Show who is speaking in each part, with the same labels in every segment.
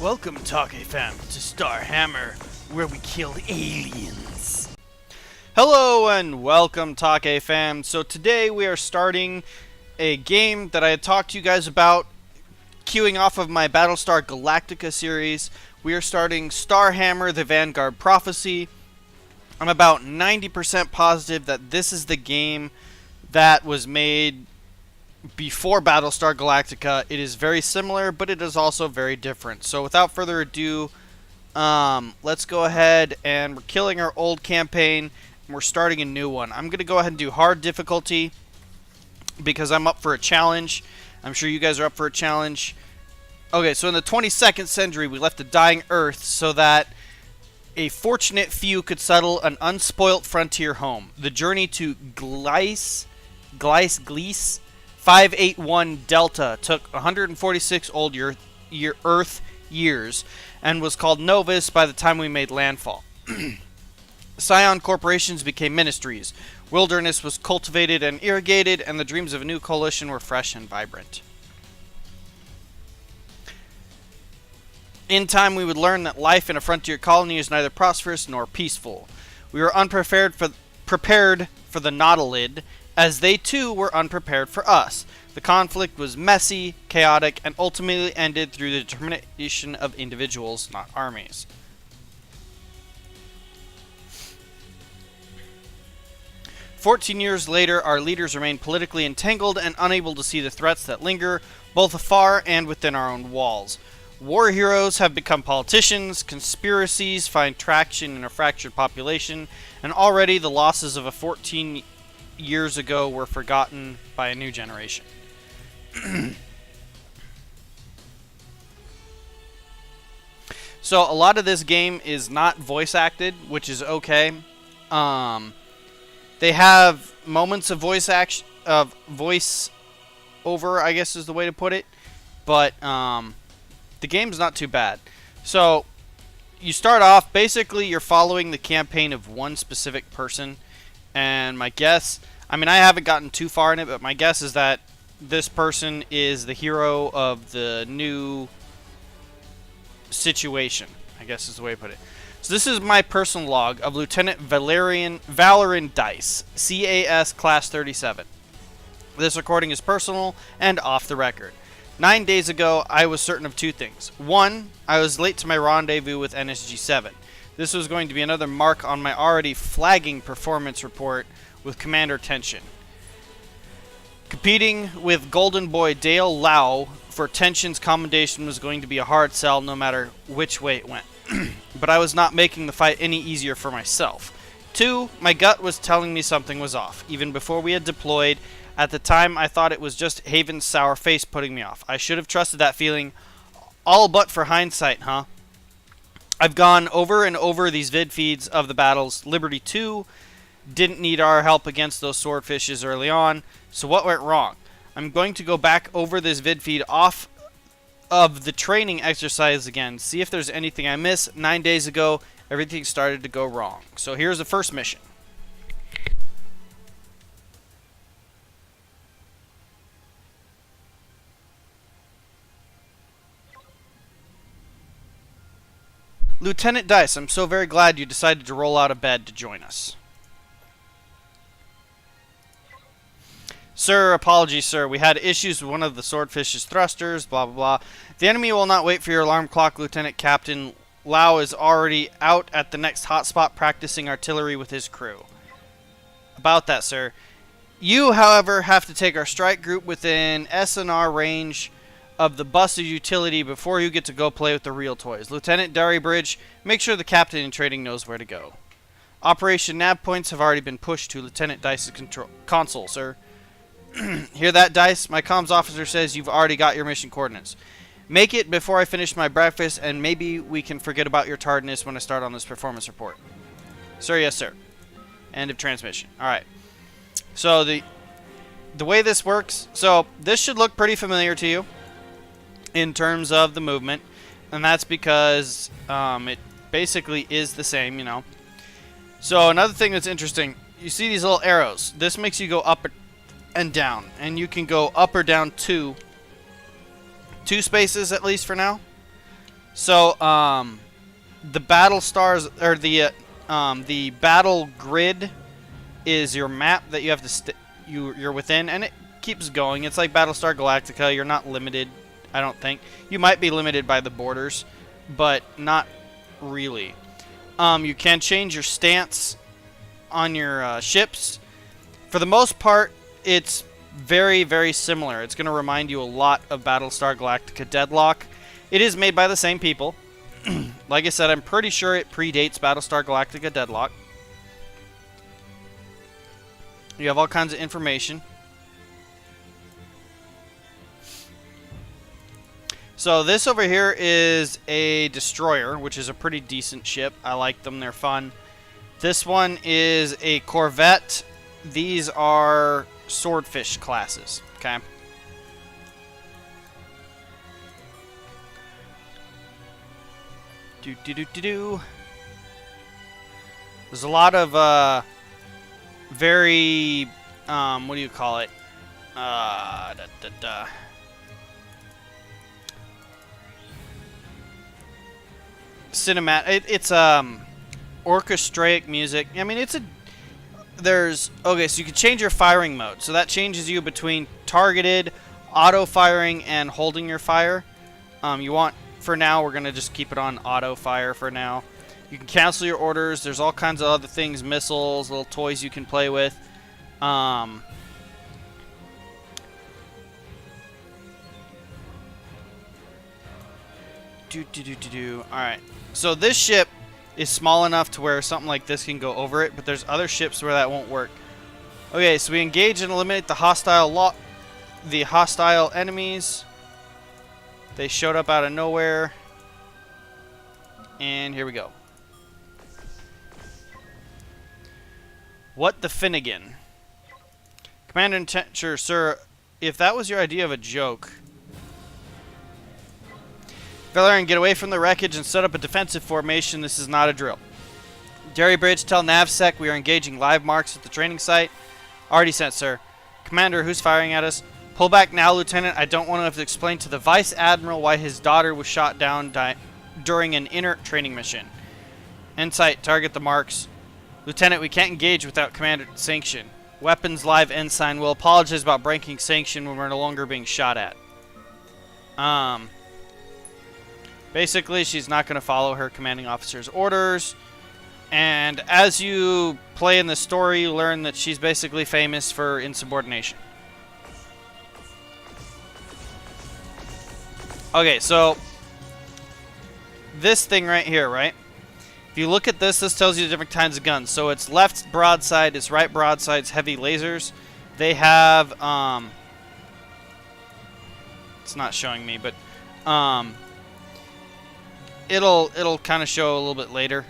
Speaker 1: Welcome, Take fam, to Star Hammer, where we kill aliens. Hello and welcome, Take fam. So today we are starting a game that I had talked to you guys about, queuing off of my Battlestar Galactica series. We are starting Star Hammer, the Vanguard Prophecy. I'm about 90% positive that this is the game that was made before Battlestar Galactica. It is very similar, but it is also very different. So without further ado, let's go ahead, and we're killing our old campaign and we're starting a new one. I'm going to go ahead and do hard difficulty because I'm up for a challenge. I'm sure you guys are up for a challenge. Okay, so in the 22nd century, we left a dying Earth so that a fortunate few could settle an unspoilt frontier home. The journey to Gliese 581 Delta took 146 old Earth years and was called Novus by the time we made landfall. Scion corporations became ministries. Wilderness was cultivated and irrigated, and the dreams of a new coalition were fresh and vibrant. In time, we would learn that life in a frontier colony is neither prosperous nor peaceful. We were prepared for the Nautilid, as they too were unprepared for us. The conflict was messy, chaotic, and ultimately ended through the determination of individuals, not armies. "14 years later, our leaders remain politically entangled and unable to see the threats that linger, both afar and within our own walls. War heroes have become politicians, conspiracies find traction in a fractured population, and already the losses of 14 years ago were forgotten by a new generation." So a lot of this game is not voice acted, which is okay. They have moments of voice over, I guess is the way to put it, but the game's not too bad. So you start off, basically you're following the campaign of one specific person, and my guess, I mean, I haven't gotten too far in it, but my guess is that this person is the hero of the new situation, I guess is the way to put it. So this is my personal log of Lieutenant Valerin Dice, CAS Class 37. This recording is personal and off the record. 9 days ago, I was certain of two things. One, I was late to my rendezvous with NSG-7. This was going to be another mark on my already flagging performance report with Commander Tension. Competing with Golden Boy Dale Lau for Tension's commendation was going to be a hard sell no matter which way it went. But I was not making the fight any easier for myself. Two, my gut was telling me something was off, even before we had deployed. At the time, I thought it was just Haven's sour face putting me off. I should have trusted that feeling, all but for hindsight, huh? I've gone over and over these vid feeds of the battles. Liberty 2 didn't need our help against those swordfishes early on, so what went wrong? I'm going to go back over this vid feed off of the training exercise again, see if there's anything I missed. 9 days ago, everything started to go wrong. So here's the first mission. Lieutenant Dice, I'm so very glad you decided to roll out of bed to join us. Sir, apologies, sir. We had issues with one of the swordfish's thrusters, blah, blah, blah. The enemy will not wait for your alarm clock, Lieutenant Captain. Lau is already out at the next hotspot practicing artillery with his crew. About that, sir. You, however, have to take our strike group within SNR range of the busted utility before you get to go play with the real toys. Lieutenant Darrybridge, make sure the captain in trading knows where to go. Operation nav points have already been pushed to Lieutenant Dice's console, sir. Hear that, Dice? My comms officer says you've already got your mission coordinates. Make it before I finish my breakfast, and maybe we can forget about your tardiness when I start on this performance report. Sir, yes, sir. End of transmission. Alright. So, the way this works, so this should look pretty familiar to you in terms of the movement, and that's because it basically is the same, you know. So, another thing that's interesting, you see these little arrows. This makes you go up and down, and you can go up or down two spaces at least for now. So, the battle stars, or the battle grid is your map that you have to you're within, and it keeps going. It's like Battlestar Galactica. You're not limited, I don't think. You might be limited by the borders, but not really. You can change your stance on your ships. For the most part, it's very, very similar. It's going to remind you a lot of Battlestar Galactica Deadlock. It is made by the same people. Like I said, I'm pretty sure it predates Battlestar Galactica Deadlock. You have all kinds of information. So this over here is a destroyer, which is a pretty decent ship. I like them. They're fun. This one is a corvette. These are swordfish classes. Okay. There's a lot of very what do you call it? Cinematic. It's orchestraic music. I mean, it's a okay. So you can change your firing mode. So that changes you between targeted, auto firing, and holding your fire. You want. For now, we're going to just keep it on auto fire for now. You can cancel your orders. There's all kinds of other things, missiles, little toys you can play with. Alright, so this ship is small enough to where something like this can go over it, but there's other ships where that won't work. Okay, so we engage and eliminate the hostile enemies. They showed up out of nowhere. And here we go. What the Finnegan? Commander and Tenture, sir, if that was your idea of a joke... Valerian, get away from the wreckage and set up a defensive formation. This is not a drill. Jerry Bridge, tell NavSec we are engaging live marks at the training site. Already sent, sir. Commander, who's firing at us? Pull back now, Lieutenant. I don't want to have to explain to the Vice Admiral why his daughter was shot down during an inert training mission. Insight, target the marks. Lieutenant, we can't engage without Commander sanction. Weapons live ensign. Will apologize about breaking sanction when we're no longer being shot at. Basically, she's not going to follow her commanding officer's orders. And as you play in the story, you learn that she's basically famous for insubordination. Okay, so this thing right here, right? If you look at this, this tells you the different kinds of guns. So it's left broadside, it's right broadside's heavy lasers. They have, it's not showing me, but it'll kind of show a little bit later.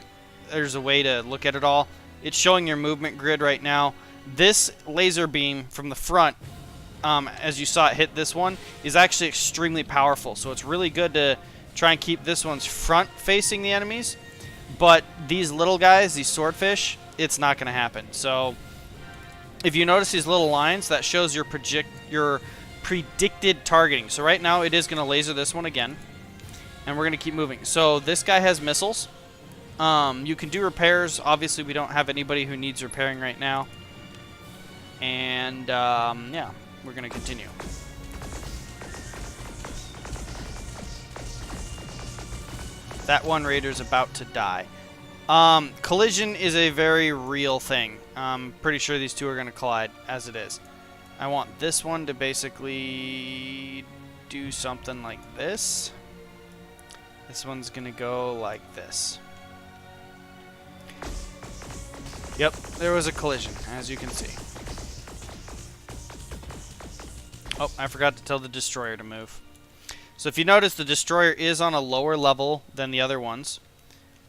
Speaker 1: There's a way to look at it all. It's showing your movement grid right now. This laser beam from the front, as you saw it hit this one, is actually extremely powerful. So it's really good to try and keep this one's front facing the enemies. But these little guys, these swordfish, it's not going to happen. So if you notice these little lines, that shows your predicted targeting. So right now it is going to laser this one again. And we're going to keep moving. So this guy has missiles. You can do repairs. Obviously we don't have anybody who needs repairing right now. And yeah, we're going to continue. That one raider's about to die. Collision is a very real thing. I'm pretty sure these two are going to collide as it is. I want this one to basically do something like this. This one's going to go like this. Yep, there was a collision, as you can see. Oh, I forgot to tell the destroyer to move. So if you notice, the destroyer is on a lower level than the other ones.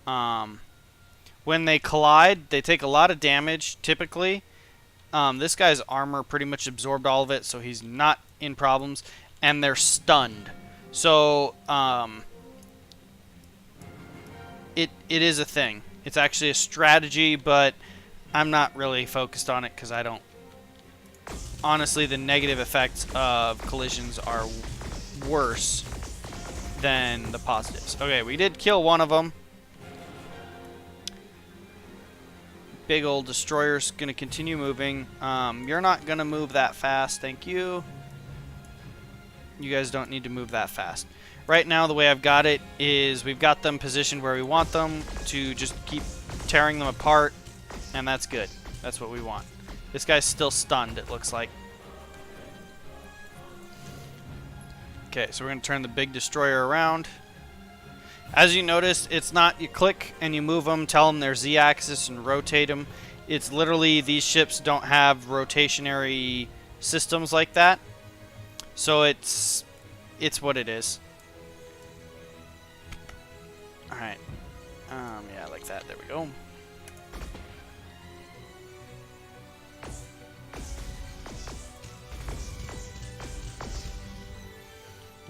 Speaker 1: When they collide, they take a lot of damage, typically. This guy's armor pretty much absorbed all of it, so he's not in problems. And they're stunned. So, it is a thing. It's actually a strategy, but I'm not really focused on it because I don't... Honestly, the negative effects of collisions are worse than the positives. Okay, we did kill one of them. Big old destroyer's going to continue moving. You're not going to move that fast. Thank you. You guys don't need to move that fast. Right now, the way I've got it is we've got them positioned where we want them to just keep tearing them apart, and that's good. That's what we want. This guy's still stunned, it looks like. Okay, so we're going to turn the big destroyer around. As you notice, it's not you click and you move them, tell them their Z-axis and rotate them. It's literally these ships don't have rotationary systems like that. So it's what it is. Alright. Yeah, like that. There we go.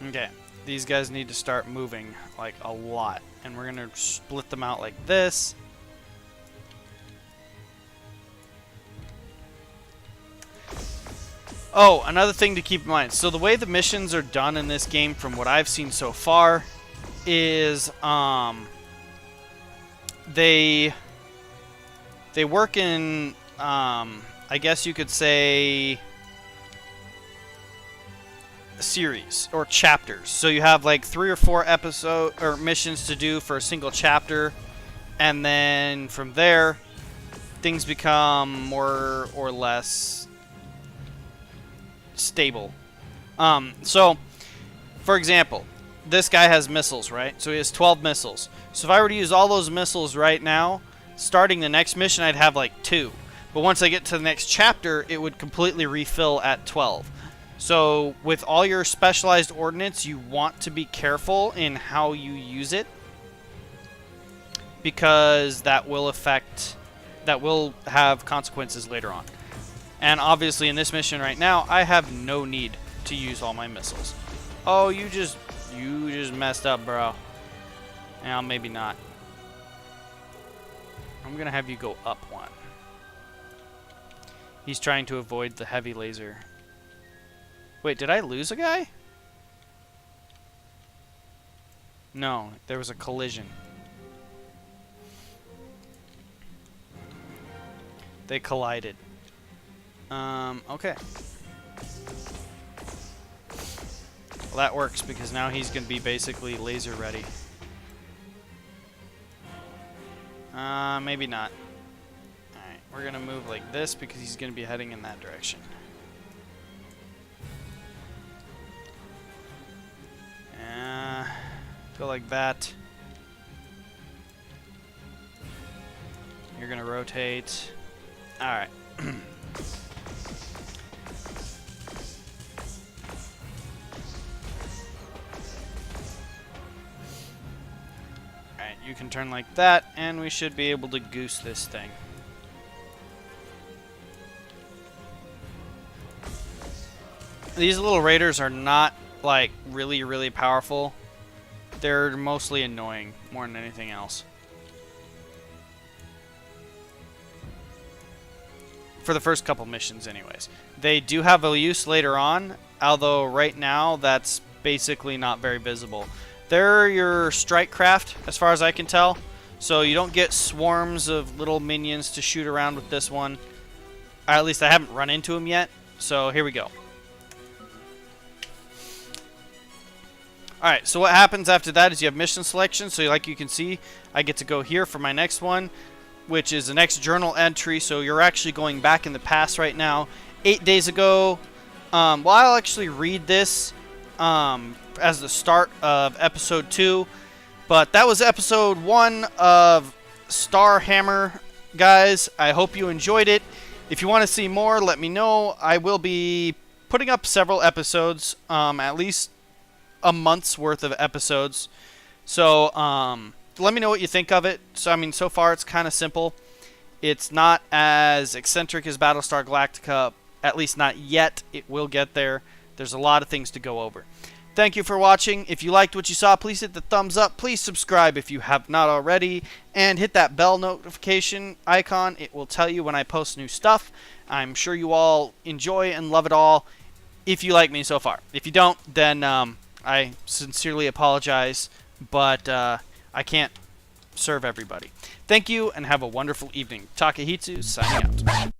Speaker 1: Okay. These guys need to start moving, like, a lot. And we're going to split them out like this. Oh, another thing to keep in mind. So the way the missions are done in this game, from what I've seen so far, is they work in, I guess you could say, series or chapters. So you have like 3 or 4 episode or missions to do for a single chapter, and then from there things become more or less stable. So for example, this guy has missiles, right? So he has 12 missiles. So if I were to use all those missiles right now, starting the next mission I'd have like 2, but once I get to the next chapter it would completely refill at 12. So with all your specialized ordnance, you want to be careful in how you use it, because that will have consequences later on. And obviously in this mission right now, I have no need to use all my missiles. Oh, you just messed up, bro. Well, maybe not. I'm gonna have you go up 1. He's trying to avoid the heavy laser. Wait, did I lose a guy? No, there was a collision. They collided. Okay. Well, that works because now he's going to be basically laser ready. Maybe not. Alright, we're going to move like this because he's going to be heading in that direction. Go like that. You're gonna rotate. Alright. Alright, you can turn like that, and we should be able to goose this thing. These little raiders are not like really powerful. They're mostly annoying more than anything else. For the first couple missions anyways. They do have a use later on, although right now that's basically not very visible. They're your strike craft as far as I can tell, so you don't get swarms of little minions to shoot around with this one. Or at least I haven't run into them yet, so here we go. Alright, so what happens after that is you have mission selection. So like you can see, I get to go here for my next one, which is the next journal entry. So you're actually going back in the past right now. 8 days ago, well, I'll actually read this as the start of episode 2. But that was episode 1 of Star Hammer, guys. I hope you enjoyed it. If you want to see more, let me know. I will be putting up several episodes, at least a month's worth of episodes. So let me know what you think of it. So I mean, so far it's kind of simple. It's not as eccentric as Battlestar Galactica, at least not yet. It will get there. There's a lot of things to go over. Thank you for watching. If you liked what you saw, please hit the thumbs up. Please subscribe if you have not already, and hit that bell notification icon. It will tell you when I post new stuff. I'm sure you all enjoy and love it all if you like me so far. If you don't, then I sincerely apologize, but I can't serve everybody. Thank you, and have a wonderful evening. Takehitsu, signing out.